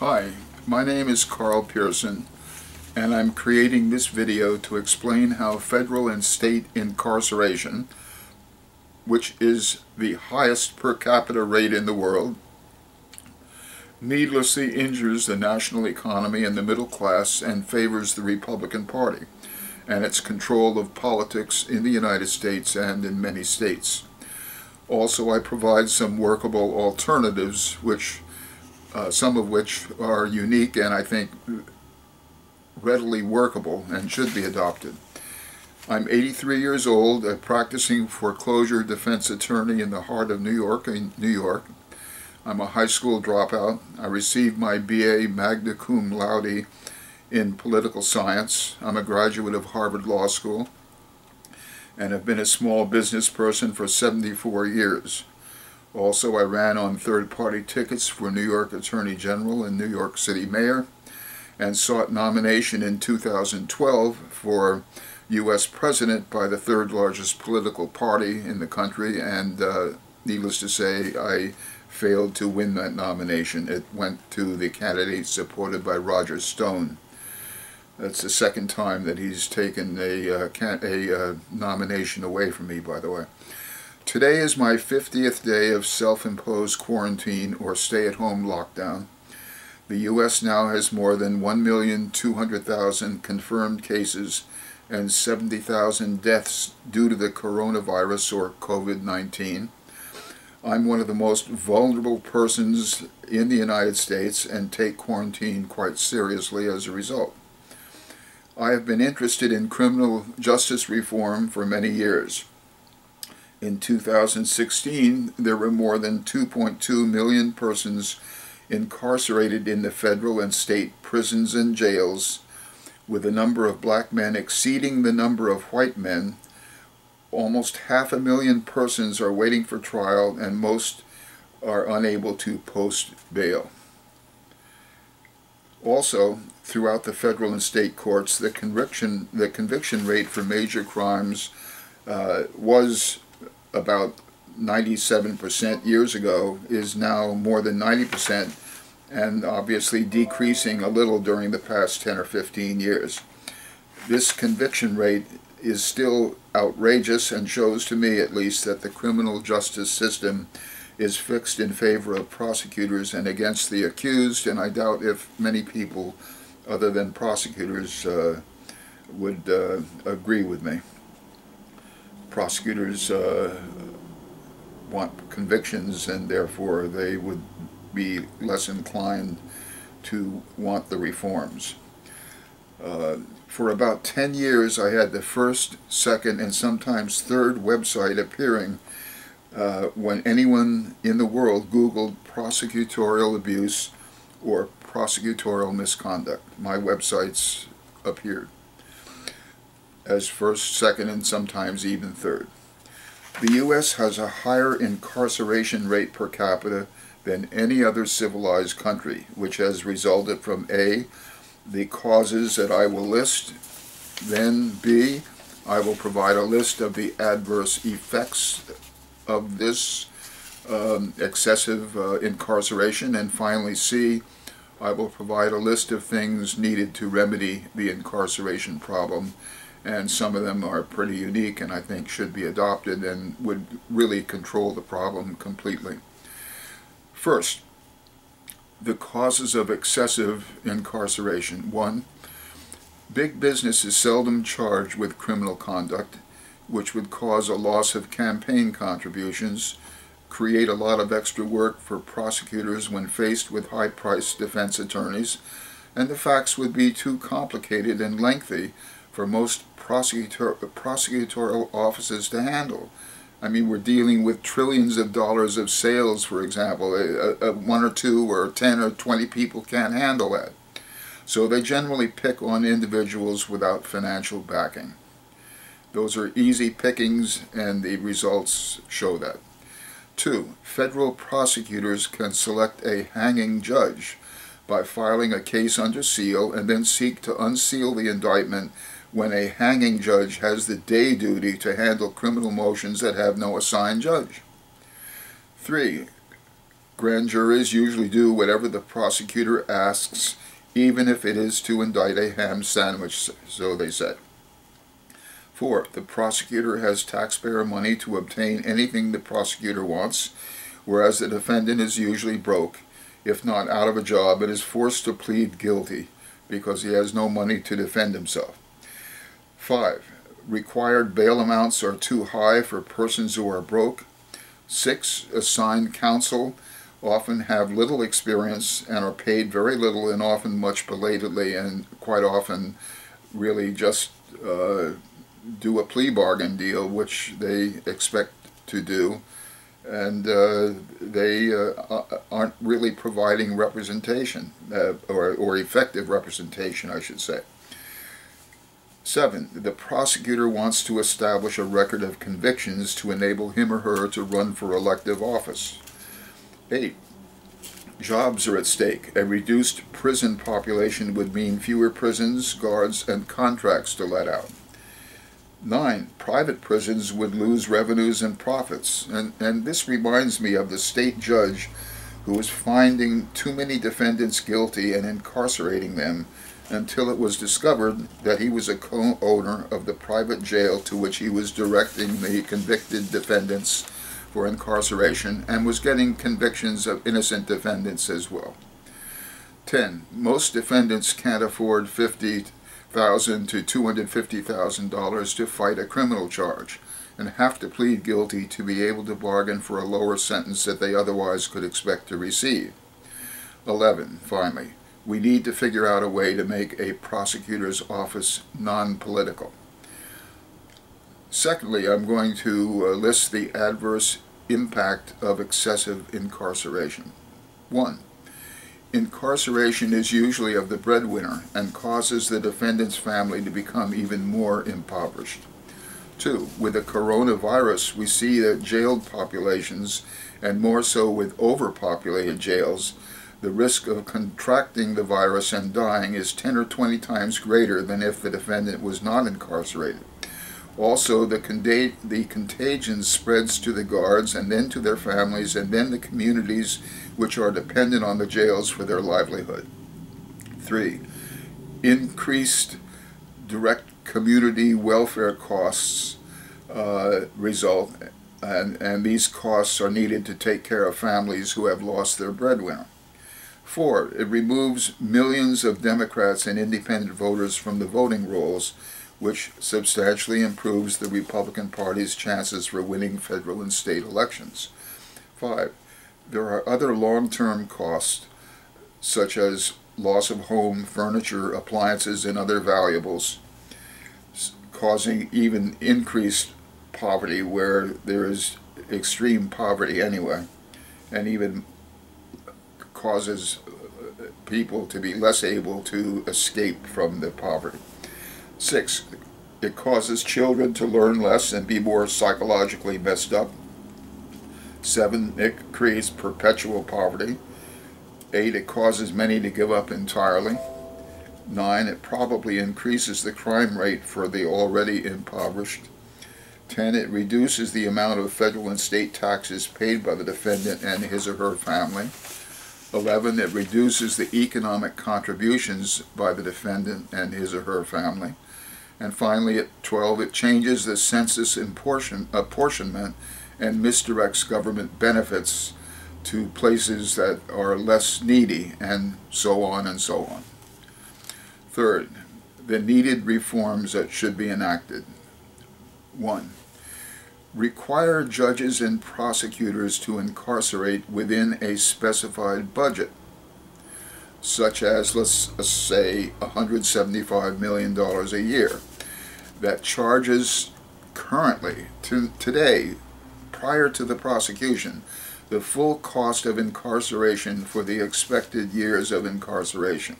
Hi, my name is Carl Pearson, and I'm creating this video to explain how federal and state incarceration, which is the highest per capita rate in the world, needlessly injures the national economy and the middle class and favors the Republican Party and its control of politics in the United States and in many states. Also, I provide some workable alternatives, some of which are unique and I think readily workable and should be adopted. I'm 83 years old, a practicing foreclosure defense attorney in the heart of New York. I'm a high school dropout. I received my BA magna cum laude in political science. I'm a graduate of Harvard Law School and have been a small business person for 74 years. Also, I ran on third-party tickets for New York Attorney General and New York City Mayor, and sought nomination in 2012 for U.S. President by the third largest political party in the country, and needless to say, I failed to win that nomination. It went to the candidate supported by Roger Stone. That's the second time that he's taken a nomination away from me, by the way. Today is my 50th day of self-imposed quarantine or stay-at-home lockdown. The U.S. now has more than 1,200,000 confirmed cases and 70,000 deaths due to the coronavirus or COVID-19. I'm one of the most vulnerable persons in the United States and take quarantine quite seriously as a result. I have been interested in criminal justice reform for many years. In 2016, there were more than 2.2 million persons incarcerated in the federal and state prisons and jails, with the number of black men exceeding the number of white men. Almost 500,000 persons are waiting for trial, and most are unable to post bail. Also, throughout the federal and state courts, the conviction rate for major crimes was about 97% years ago, is now more than 90%, and obviously decreasing a little during the past 10 or 15 years. This conviction rate is still outrageous and shows to me, at least, that the criminal justice system is fixed in favor of prosecutors and against the accused, and I doubt if many people other than prosecutors would agree with me. Prosecutors want convictions, and therefore they would be less inclined to want the reforms. For about 10 years I had the first, second, and sometimes third website appearing when anyone in the world Googled prosecutorial abuse or prosecutorial misconduct. My websites appeared as first, second, and sometimes even third. The U.S. has a higher incarceration rate per capita than any other civilized country, which has resulted from A, the causes that I will list, then B, I will provide a list of the adverse effects of this excessive incarceration, and finally C, I will provide a list of things needed to remedy the incarceration problem, and some of them are pretty unique and I think should be adopted and would really control the problem completely. First, the causes of excessive incarceration. 1, big business is seldom charged with criminal conduct, which would cause a loss of campaign contributions, create a lot of extra work for prosecutors when faced with high-priced defense attorneys, and the facts would be too complicated and lengthy for most prosecutorial offices to handle. I mean, we're dealing with trillions of dollars of sales, for example. 1 or 2 or 10 or 20 people can't handle that. So they generally pick on individuals without financial backing. Those are easy pickings, and the results show that. 2, federal prosecutors can select a hanging judge by filing a case under seal and then seek to unseal the indictment when a hanging judge has the day duty to handle criminal motions that have no assigned judge. 3, Grand juries usually do whatever the prosecutor asks, even if it is to indict a ham sandwich, so they say. 4. The prosecutor has taxpayer money to obtain anything the prosecutor wants, whereas the defendant is usually broke, if not out of a job, and is forced to plead guilty because he has no money to defend himself. 5. Required bail amounts are too high for persons who are broke. 6. Assigned counsel often have little experience and are paid very little and often much belatedly, and quite often really just do a plea bargain deal, which they expect to do, and they aren't really providing representation, or effective representation, I should say. 7. The prosecutor wants to establish a record of convictions to enable him or her to run for elective office. 8. Jobs are at stake. A reduced prison population would mean fewer prisons, guards, and contracts to let out. 9. Private prisons would lose revenues and profits. And this reminds me of the state judge who was finding too many defendants guilty and incarcerating them until it was discovered that he was a co-owner of the private jail to which he was directing the convicted defendants for incarceration, and was getting convictions of innocent defendants as well. 10. Most defendants can't afford $50,000 to $250,000 to fight a criminal charge, and have to plead guilty to be able to bargain for a lower sentence that they otherwise could expect to receive. 11. Finally, we need to figure out a way to make a prosecutor's office non-political. Secondly, I'm going to list the adverse impact of excessive incarceration. 1. Incarceration is usually of the breadwinner and causes the defendant's family to become even more impoverished. 2. With the coronavirus, we see that jailed populations, and more so with overpopulated jails, the risk of contracting the virus and dying is 10 or 20 times greater than if the defendant was not incarcerated. Also, the contagion spreads to the guards and then to their families and then the communities which are dependent on the jails for their livelihood. 3. Increased direct community welfare costs result, and these costs are needed to take care of families who have lost their breadwinner. 4. It removes millions of Democrats and independent voters from the voting rolls, which substantially improves the Republican Party's chances for winning federal and state elections. 5. There are other long-term costs, such as loss of home, furniture, appliances, and other valuables, causing even increased poverty where there is extreme poverty anyway, and even causes people to be less able to escape from the poverty. 6. It causes children to learn less and be more psychologically messed up. 7. It creates perpetual poverty. 8. It causes many to give up entirely. 9. It probably increases the crime rate for the already impoverished. 10. It reduces the amount of federal and state taxes paid by the defendant and his or her family. 11. It reduces the economic contributions by the defendant and his or her family. And finally, at 12, it changes the census apportionment and misdirects government benefits to places that are less needy, and so on and so on. Third, the needed reforms that should be enacted. 1. Require judges and prosecutors to incarcerate within a specified budget, such as, let's say, $175 million a year, that charges currently, today, prior to the prosecution, the full cost of incarceration for the expected years of incarceration.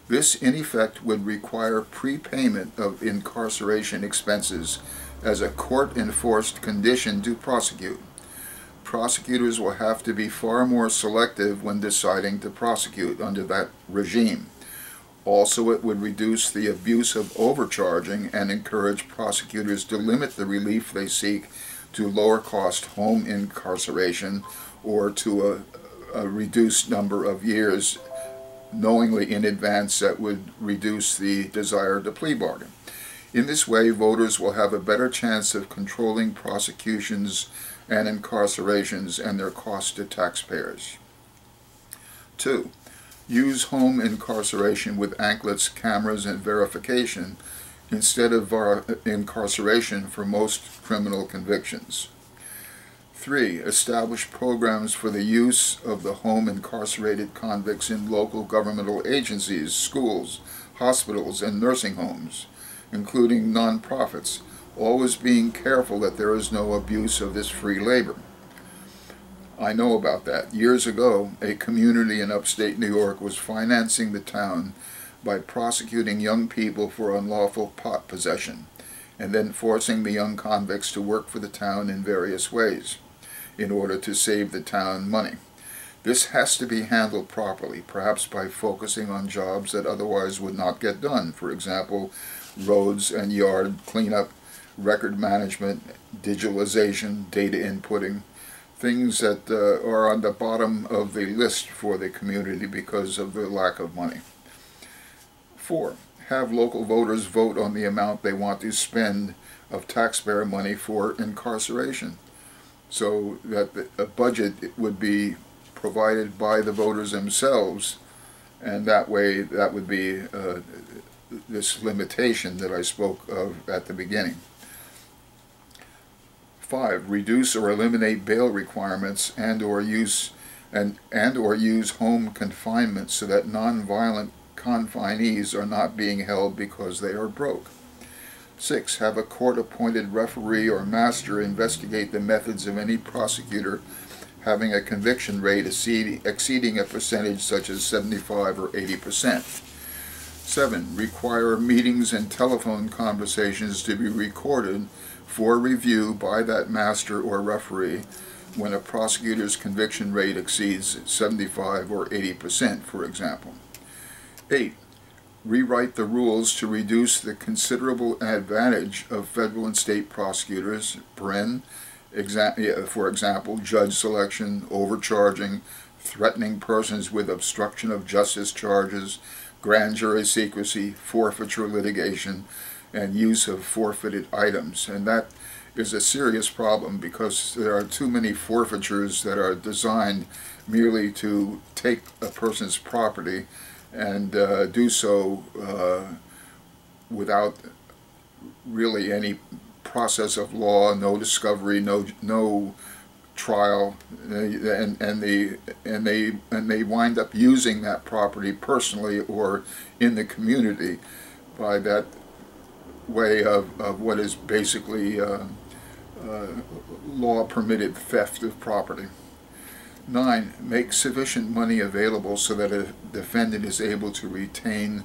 This, in effect, would require prepayment of incarceration expenses as a court-enforced condition to prosecute. Prosecutors will have to be far more selective when deciding to prosecute under that regime. Also, it would reduce the abuse of overcharging and encourage prosecutors to limit the relief they seek to lower-cost home incarceration or to a reduced number of years, knowingly in advance, that would reduce the desire to plea bargain. In this way, voters will have a better chance of controlling prosecutions and incarcerations and their cost to taxpayers. 2. Use home incarceration with anklets, cameras, and verification instead of incarceration for most criminal convictions. 3. Establish programs for the use of the home incarcerated convicts in local governmental agencies, schools, hospitals, and nursing homes, including nonprofits, always being careful that there is no abuse of this free labor. I know about that. Years ago, a community in upstate New York was financing the town by prosecuting young people for unlawful pot possession, and then forcing the young convicts to work for the town in various ways in order to save the town money. This has to be handled properly, perhaps by focusing on jobs that otherwise would not get done. For example, roads and yard cleanup, record management, digitalization, data inputting, things that are on the bottom of the list for the community because of the lack of money. 4. Have local voters vote on the amount they want to spend of taxpayer money for incarceration, so that a budget would be provided by the voters themselves, and that way that would be this limitation that I spoke of at the beginning. 5. Reduce or eliminate bail requirements and/or use home confinement so that nonviolent confinees are not being held because they are broke. 6. Have a court-appointed referee or master investigate the methods of any prosecutor having a conviction rate exceeding a percentage such as 75 or 80%. 7. Require meetings and telephone conversations to be recorded for review by that master or referee when a prosecutor's conviction rate exceeds 75 or 80%, for example. 8. Rewrite the rules to reduce the considerable advantage of federal and state prosecutors, for example, judge selection, overcharging, threatening persons with obstruction of justice charges, grand jury secrecy, forfeiture litigation, and use of forfeited items. And that is a serious problem because there are too many forfeitures that are designed merely to take a person's property and do so without really any process of law, no discovery, no trial, and they wind up using that property personally or in the community by that way of what is basically law-permitted theft of property. 9. Make sufficient money available so that a defendant is able to retain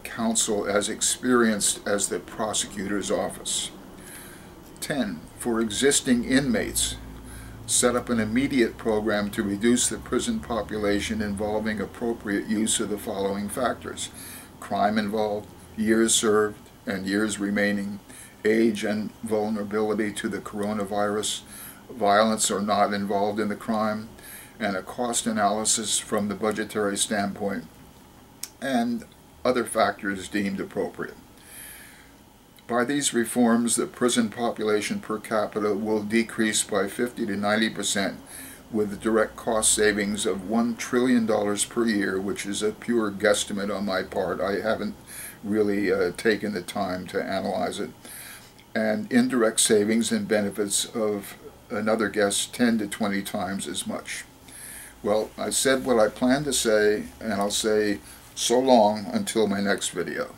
counsel as experienced as the prosecutor's office. 10. For existing inmates, set up an immediate program to reduce the prison population involving appropriate use of the following factors: crime involved, years served and years remaining, age and vulnerability to the coronavirus, violence or not involved in the crime, and a cost analysis from the budgetary standpoint, and other factors deemed appropriate. By these reforms, the prison population per capita will decrease by 50 to 90%, with direct cost savings of $1 trillion per year, which is a pure guesstimate on my part. I haven't really taken the time to analyze it. And indirect savings and benefits of, another guess, 10 to 20 times as much. Well, I said what I planned to say, and I'll say so long until my next video.